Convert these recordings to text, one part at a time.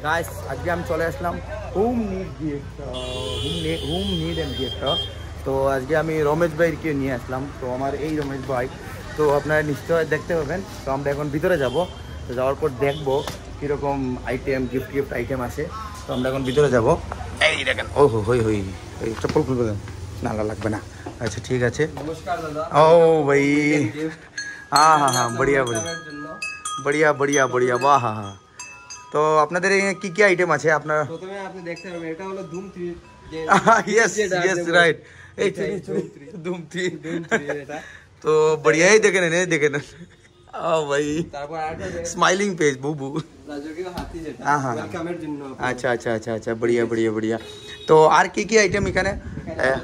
Guys আজকে আমি চলে আসলাম হোম নিড অ্যান্ড গিফট। তো আজকে আমি রমেশ ভাইকে নিয়ে আসলাম। তো আমার এই রমেশ ভাই, তো আপনারা নিশ্চয় দেখতে পাবেন। তো আমরা এখন ভিতরে যাব, তো যাওয়ার পর দেখবো কীরকম আইটেম গিফট আইটেম আছে। তো আমরা এখন ভিতরে যাব। এই দেখেন, ও হই এই চপ্পল খুলবে না, লাগবে না। আচ্ছা ঠিক আছে। নমস্কার দাদা। ও ভাই, হ্যাঁ बढ़िया वाह। হ্যাঁ তো আপনাদের এখানে কি কি আইটেম আছে? আপনার প্রথমে আপনি দেখতে পাবেন এটা হলো ধুম 3। यस राइट, এই ধুম 3 এটা তো बढ़िया ही देखे ना ও ভাই। তারপর আরেকটা স্মাইলিং পেজ বুবু রাজকীয় হাতি, যেটা হ্যাঁ ওয়েলকামের জন্য। আচ্ছা बढ़िया। তো আর কি কি আইটেম এখানে?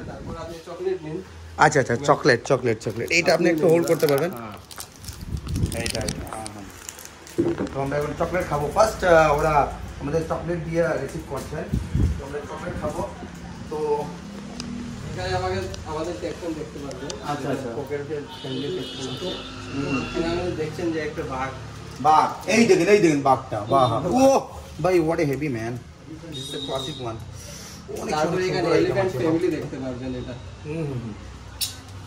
তারপর আপনি চকলেট নিন। আচ্ছা চকলেট এইটা আপনি একটু হোল্ড করতে পারবেন? এইটা তো আমরা এখন চকলেট খাবো। ফার্স্ট ওরা আমাদের চকলেট দিয়ে রিসিভ করছেন, তো আমরা চকলেট খাবো। তো এখানে আমাদের সেকশন দেখতে পারবেন। আচ্ছা পকেটের ফ্যামিলি সেকশন। তো এখানে দেখছেন যে একটা বাঘ, এই দেখেন বাঘটা। বাহ ও ভাই, what a heavy man, this is a classic one. তারপরে এখানে এলিফ্যান্ট ফ্যামিলি দেখতে পারবেন, এটা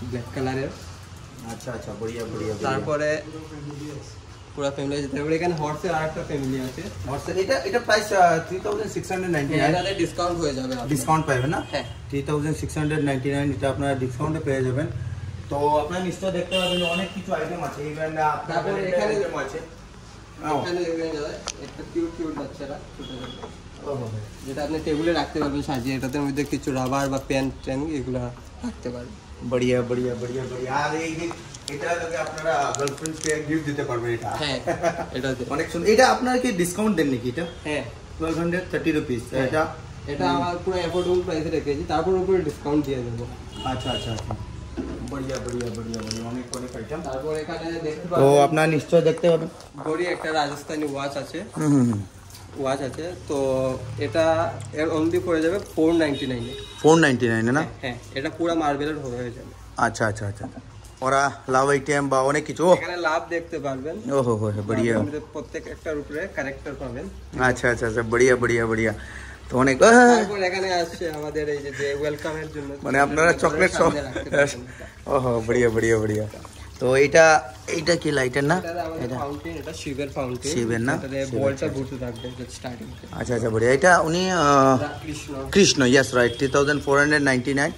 ব্ল্যাক কালারের। আচ্ছা बढ़िया। তারপরে পুরো ফ্যামিলি আছে। তারপরে এখানে হর্সের আরেকটা ফ্যামিলি আছে। হর্সের এটা প্রাইস 3699। এটাতে ডিসকাউন্ট হয়ে যাবে, ডিসকাউন্ট পাবেন না? হ্যাঁ 3699 এটা আপনারা ডিসকাউন্টে পেয়ে যাবেন। তো আপনারা নিশ্চয় দেখতে পাবেন অনেক কিছু আইটেম আছে। ইভেন তারপরে এখানে আইটেম আছে। এখানে একটা কিউট বাচ্চারা ছোট যেটা আপনি টেবিলে রাখতে পারবেন সাজিয়ে। এটাতে মধ্যে কিছু রাবার বা পেন এগুলো রাখতে পারবেন। बढ़िया। আর এই যে এটা লাগে আপনারা গার্লফ্রেন্ড কে গিফট দিতে পারবেন। এটা হ্যাঁ এটা অনেক সুন্দর। এটা আপনারা কি ডিসকাউন্ট দেন নাকি? এটা হ্যাঁ 1230 রুপিস। এটা আমার পুরো অ্যাফোর্ডেবল প্রাইসে রেখেছি, তারপর উপরে ডিসকাউন্ট দিয়ে দেবো। আচ্ছা बढ़िया অনেক আইটেম। তারপর এখানে দেখতে তো পাবেন আপনারা নিশ্চয় দেখতে পাবেন গড়ি একটা রাজস্থানি ওয়াচ আছে। ওয়াচ আছে, তো এটা এর অনলি পড়ে যাবে 499 499 না? হ্যাঁ এটা পুরো মার্বেলের হয়ে যাবে। আচ্ছা ওরা লাভ আইটেম বা অনেক কিছু এখানে লাভ দেখতে পারবেন। ওহো बढ़िया। প্রত্যেক একটার উপরে ক্যারেক্টার পাবেন। আচ্ছা बढ़िया। তো অনেক তারপর এখানে আসছে আমাদের এই যে ওয়েলকামের জন্য, মানে আপনারা চকলেট সব। ওহো बढ़िया। তো এইটা কি লাইটার না? এটা ফাউন্টেন, এটা শিবের ফাউন্টেন। শিবের না? এটাতে বলটা ঘুরতে থাকবে স্টার্টিং। আচ্ছা बढ़िया। এটা উনি কৃষ্ণ यस রাইট 3499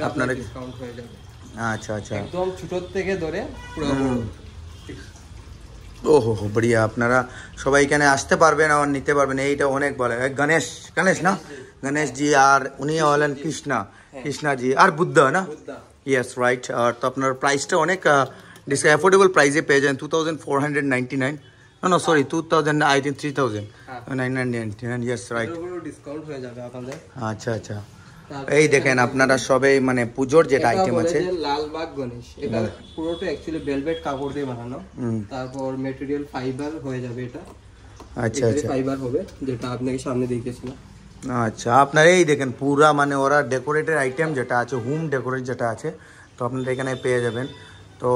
আপনারা ডিসকাউন্ট হয়ে যাবে। আচ্ছা একদম ছোট থেকে ধরে পুরো ওহো बढ़िया। আপনারা সবাই এখানে আসতে পারবেন আর নিতে পারবেন। এইটা অনেক ভালো। গণেশ না? গণেশ জি, আর উনি হলেন কৃষ্ণা জি, আর বুদ্ধ না? Yes right. আর তো আপনার প্রাইসটা অনেক অ্যাফোর্ডেবল প্রাইসে পেয়ে যান। 2499 no sorry 2000 I think 3999 yes right. Discount হয়ে যাবে আপনাদের। আচ্ছা এই দেখেন আপনারা সবাই মানে পুজোর যেটা আইটেম আছে। লালবাগ গণেশ, এটা পুরোটা অ্যাকচুয়ালি ভেলভেট কাপড় দিয়ে বানানো। তারপর ম্যাটেরিয়াল ফাইবার হয়ে যাবে। এটা আচ্ছা ফাইবার হবে, যেটা আপনাকে সামনে দেখিয়েছিলাম। আচ্ছা আপনার এই দেখেন পুরা মানে ওরা ডেকোরেটেড আইটেম যেটা আছে, হোম ডেকোরেট যেটা আছে, তো আপনারা এখানে পেয়ে যাবেন। তো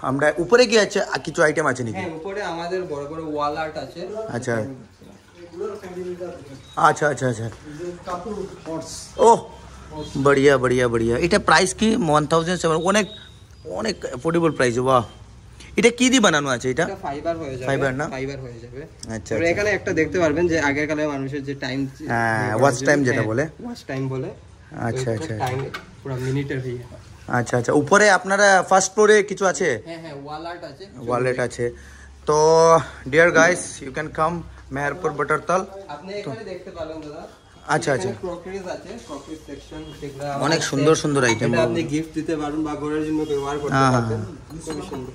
আমরা উপরে কি আছে কিছু আইটেম আছে নাকি? হ্যাঁ উপরে আমাদের বড় ওয়াল আর্ট আছে। আচ্ছা ও बढ़िया। এটা প্রাইস কি 1007? অনেক অ্যাফোর্ডেবল প্রাইস। বাহ, এটা কি দিয়ে বানানো আছে? এটা ফাইবার হয়ে যাবে। ফাইবার হয়ে যাবে। আচ্ছা এখানে একটা দেখতে পারবেন যে আগের কালে মানুষের যে টাইম, ওয়াচ টাইম যেটা বলে। আচ্ছা টাইম পুরো মিনিটের হয়ে যাবে। আচ্ছা উপরে আপনারা ফার্স্ট ফ্লোরে কিছু আছে? হ্যাঁ ওয়াল আর্ট আছে। তো dear guys you can come Meherpur Batartal. আপনি এখানে দেখতে পারেন দাদা। আচ্ছা ক্রকারিজ আছে, ক্রকারিজ সেকশন। অনেক সুন্দর আইটেম। এটা আপনি গিফট দিতে পারেন বা ঘরের জন্য ব্যবহার করতে পারবেন। খুব সুন্দর।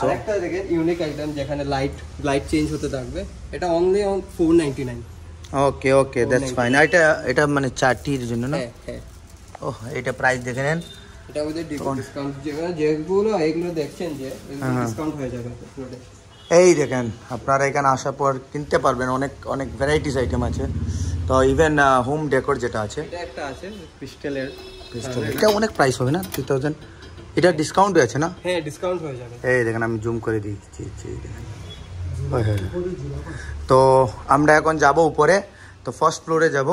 আরেকটা দেখেন ইউনিক আইটেম, যেখানে লাইট চেঞ্জ হতে থাকবে। এটা only on 499। Okay that's fine. এটা মানে চারটির জন্য না? হ্যাঁ ওহ এটা প্রাইস দেখে নেন। এটা ওদের ডিসকাউন্ট যেগুলো এগুলো দেখছেন যে ডিসকাউন্ট হয়ে যাবে। এই দেখেন আপনারা এখানে আসার পর কিনতে পারবেন। অনেক ভ্যারাইটিস আইটেম আছে। তো ইভেন হোম ডেকোর যেটা আছে, এটা একটা আছে ক্রিস্টালের। এটা অনেক প্রাইস হবে না? 3000। এটা ডিসকাউন্ট আছে না? হ্যাঁ ডিসকাউন্ট হয়ে যাবে। এই দেখেন আমি জুম করে দিচ্ছি। দেখেন তো আমরা এখন যাব উপরে, তো ফার্স্ট ফ্লোরে যাব,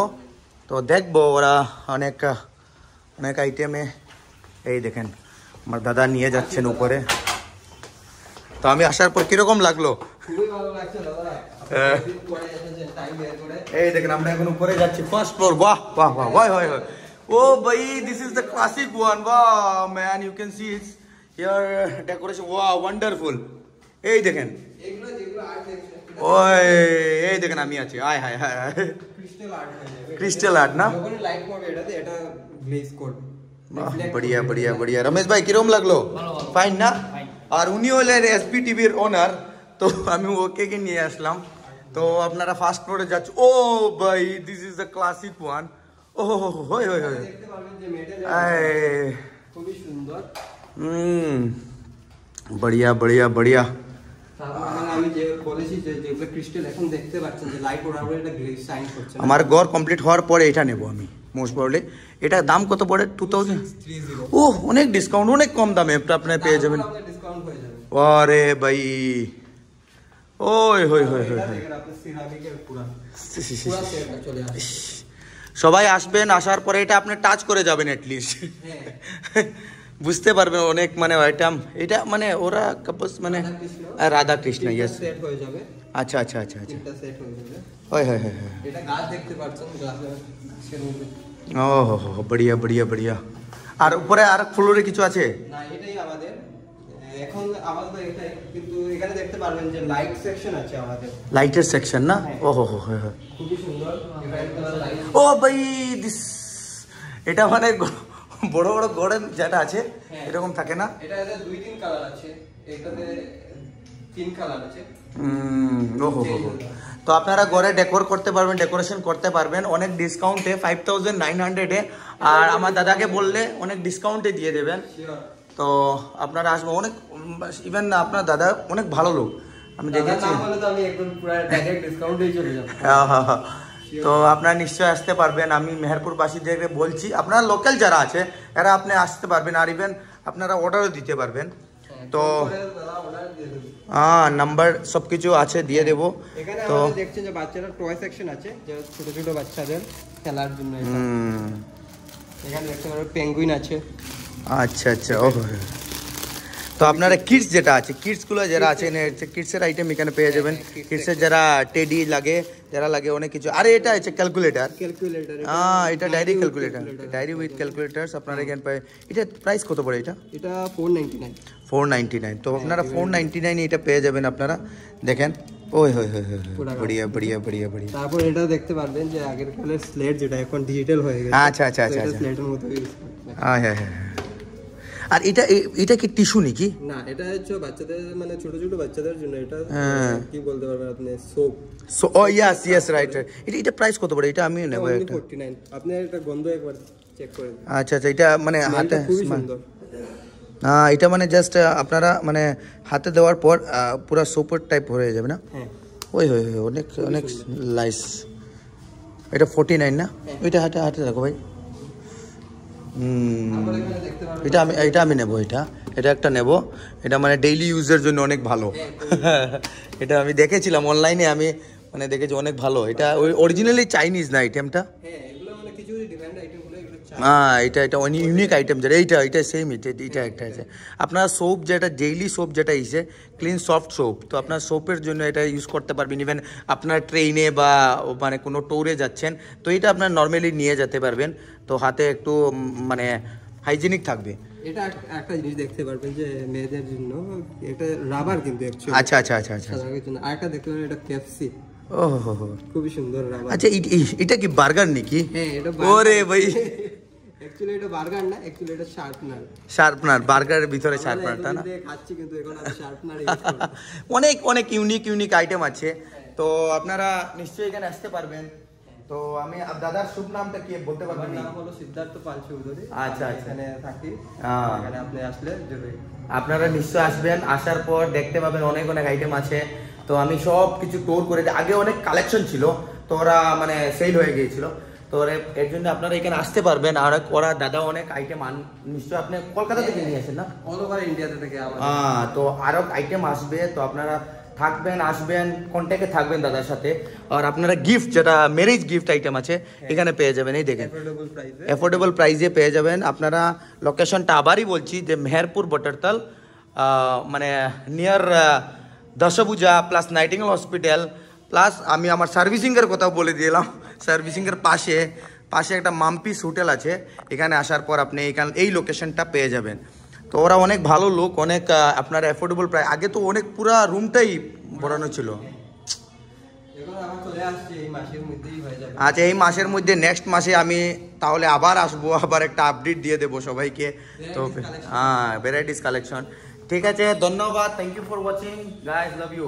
তো দেখবো ওরা অনেক অনেক আইটেমে, এই দেখেন আমার দাদা নিয়ে যাচ্ছেন উপরে। তো আমি আসার পর কিরকম লাগলো? এই দেখেন আমরা এখন উপরে যাচ্ছি, ফার্স্ট ফ্লোর। বাহ বাহ বাহ, হয় হয় হয়। ও ভাই, this is the classic one. বাহ man, you can see it's here decoration. Wow, wonderful. এই দেখেন, ওই এই দেখেন আমি আছি। আয় হায় হায় হায়, ক্রিস্টাল আর্ট না? बढ़िया बढ़िया बढ़िया। रमेश भाई কিরকম লাগলো? ফাইন না? আর উনি হলেন এসপি টিভির ওনার, তো আমি ওকে কে নিয়ে আসলাম। তো আপনারা ফার্স্ট ফ্লোরে যাচ্ছে। ও ভাই, this is the classic one. ও হয় হয় হয়, খুবই সুন্দর। बढ़िया बढ़िया बढ़िया। আমি যে বলেছি যে যেগুলো ক্রিস্টাল এখন দেখতে পাচ্ছেন যে লাইট ওড়ার পরে এটা গ্লেজ শাইন করছে। আমার ঘর কমপ্লিট হওয়ার পরে এটা নেব আমি মোস্ট প্রবাবলি। এটা দাম কত পড়ে? 2000। ও অনেক ডিসকাউন্ট, অনেক কম দামে আপনি পেয়ে যাবেন। ডিসকাউন্ট হয়ে যাবে। আরে ভাই, ওই হই হই হই, সবাই আসবেন, আসার পরে এটা আপনি টাচ করে যাবেন অ্যাটলিস্ট, বুঝতে পারবেন অনেক মানে আইটেম। এটা মানে ওরা কাপস মানে রাধা কৃষ্ণ, ইয়েস। সেট হয়ে যাবে। আচ্ছা আচ্ছা আচ্ছা আচ্ছা, এটা সেট হয়ে যাবে। হয় হয় হয়। এটা গাছ দেখতে পাচ্ছেন, গাছের মধ্যে। ও হো, बढ़िया बढ़िया बढ़िया। আর উপরে আর ফ্লোরে কিছু আছে? না, এটাই আমাদের এখন আমাদের এটাই, কিন্তু এখানে দেখতে পারবেন যে লাইট সেকশন আছে আমাদের। লাইটের সেকশন না? ও হো হো, হয় হয়। খুবই সুন্দর। ও ভাই, দিস এটা মানে বড় বড় গড়েন যেটা আছে এরকম থাকে না? এটা এদের 2-3 কালার আছে, এটাতে 3 কালার আছে। ও হো হো। তো আপনারা ঘরে ডেকোর করতে পারবেন, ডেকোরেশন করতে পারবেন অনেক ডিসকাউন্টে, 5900 আর আমার দাদাকে বললে অনেক ডিসকাউন্টে দিয়ে দেবেন। তো আপনারা আসবেন, অনেক ইভেন আপনার দাদা অনেক ভালো লোক, আমি দেখেছি। হ্যাঁ হ্যাঁ হ্যাঁ। তো আপনারা নিশ্চয়ই আসতে পারবেন, আমি মেহেরপুরবাসীদেরকে বলছি, আপনারা লোকাল যারা আছে এরা আপনি আসতে পারবেন, আর ইভেন আপনারা অর্ডারও দিতে পারবেন। তো নাম্বার সব কিছু আছে, দিয়ে দেবো। তো দেখছেন যে বাচ্চারা টয় সেকশন আছে, যে ছোট ছোট বাচ্চাদের খেলার জন্য। এখানে দেখতে পারবেন পেঙ্গুইন আছে। আচ্ছা আচ্ছা, ও তো আপনারা কিডস যেটা আছে, কিডসগুলো যারা আছে, কিডসের আইটেম এখানে পেয়ে যাবেন। কিডসের যারা টেডি লাগে, যারা লাগে অনেক কিছু। আরে এটা আছে ক্যালকুলেটার। এটা ডায়েরি ক্যালকুলেটার, ডায়েরি উইথ ক্যালকুলেটার্স আপনারা এখানে পাই। এটা প্রাইস কত পড়ে? এটা 499। তো আপনারা 499 এটা পেয়ে যাবেন আপনারা, দেখেন। ওই হয় হয় হয়, बढ़िया बढ़िया बढ़िया बढ़िया। তারপর এটা দেখতে পারবেন যে আগের কালের স্লেট, যেটা এখন ডিজিটাল হয়ে গেছে। আচ্ছা আচ্ছা আচ্ছা, স্লেটের মতো ইউজ। হ্যাঁ হ্যাঁ হ্যাঁ। আর এটা কি টিস্যু নাকি? না, এটা হচ্ছে বাচ্চাদের, মানে ছোট ছোট বাচ্চাদের জন্য। এটা কি বলতে পারবেন আপনি, সোপ। ও ইয়েস ইয়েস, রাইট রাইট। এটা প্রাইস কত পড়ে? এটা আমি নেব একটা। 49। আপনি এটা গন্ধ একবার চেক করে দিন। আচ্ছা আচ্ছা, এটা মানে হাতে খুবই সুন্দর। এটা মানে জাস্ট আপনারা মানে হাতে দেওয়ার পর পুরো সোপের টাইপ হয়ে যাবে না? হ্যাঁ। ওই হয় হয়, অনেক অনেক লাইস। এটা 49 না? ওইটা হাতে হাতে রাখো ভাই। এটা আমি নেব, এটা একটা নেব। এটা মানে ডেইলি ইউজের জন্য অনেক ভালো। এটা আমি দেখেছিলাম অনলাইনে, আমি মানে দেখেছি অনেক ভালো। এটা ওই অরিজিনালি চাইনিজ না আইটেমটা? এটা ইউনিক আইটেম যেটা, এইটা সেম, এটা একটা আছে। আপনার সোপ যেটা ডেইলি সোপ যেটা ইসে ক্লিন সফট সোপ, তো আপনার সোপের জন্য এটা ইউজ করতে পারবেন। ইভেন আপনার ট্রেনে বা মানে কোনো ট্যুরে যাচ্ছেন, তো এটা আপনার নর্মালি নিয়ে যেতে পারবেন। তো হাতে একটু মানে হাইজিনিক থাকবে। এটা একটা জিনিস দেখতে পারবেন যে মেয়েদের জন্য এটা রাবার, কিন্তু অ্যাকচুয়ালি। আচ্ছা আচ্ছা আচ্ছা আচ্ছা। আরেকটা দেখতে পারবেন, এটা কেএফসি। ওহো, খুবই সুন্দর রাবার। আচ্ছা, এটা কি বার্গার নাকি? হ্যাঁ, এটা ওরে ভাই, অ্যাকচুয়ালি এটা বার্গার না, অ্যাকচুয়ালি এটা শার্পনার। শার্পনার, বার্গারের ভিতরে শার্পনারটা না? খাচ্ছি কিন্তু এখন আমি শার্পনার ইউজ করি। অনেক অনেক ইউনিক আইটেম আছে। তো আপনারা নিশ্চয়ই এখানে আসতে পারবেন। তো আমি দাদার শুভ নামটা কি বলতে পারবেন? নাম হলো সিদ্ধার্থ পাল চৌধুরী। আচ্ছা, এখানে থাকি। এখানে আপনি আসলে আপনারা নিশ্চয় আসবেন, আসার পর দেখতে পাবেন অনেক অনেক আইটেম আছে। তো আমি সব কিছু টোর করে দিই। আগে অনেক কালেকশন ছিল, তো ওরা মানে সেল হয়ে গিয়েছিল। তো এর জন্য আপনারা এখানে আসতে পারবেন। আর ওরা দাদা অনেক আইটেম নিশ্চয় আপনি কলকাতা থেকে নিয়ে আসেন না? অল ওভার ইন্ডিয়াতে থেকে। তো আরো আইটেম আসবে, তো আপনারা থাকবেন, আসবেন, কন্ট্যাক্টে থাকবেন দাদার সাথে। আর আপনারা গিফট যেটা ম্যারেজ গিফট আইটেম আছে এখানে পেয়ে যাবেন, এই দেখেন অ্যাফোর্ডেবল প্রাইসে পেয়ে যাবেন। আপনারা লোকেশনটা আবারই বলছি যে মেহেরপুর বটারতাল, মানে near Dashabhuja plus Nightingale hospital, plus আমি আমার সার্ভিসিংয়ের কথাও বলে দিলাম, সার্ভিসিংয়ের পাশে একটা মাম্পিস হোটেল আছে, এখানে আসার পর আপনি এই লোকেশনটা পেয়ে যাবেন। তো ওরা অনেক ভালো লোক, অনেক আপনার অ্যাফোর্ডেবল প্রাইস। আগে তো অনেক পুরা রুমটাই ভরানো ছিল। আচ্ছা, এই মাসের মধ্যে নেক্সট মাসে আমি তাহলে আবার আসবো, আবার একটা আপডেট দিয়ে দেবো সবাইকে। তো হ্যাঁ, ভ্যারাইটিস কালেকশন। ঠিক আছে, ধন্যবাদ, thank you for watching guys, love you.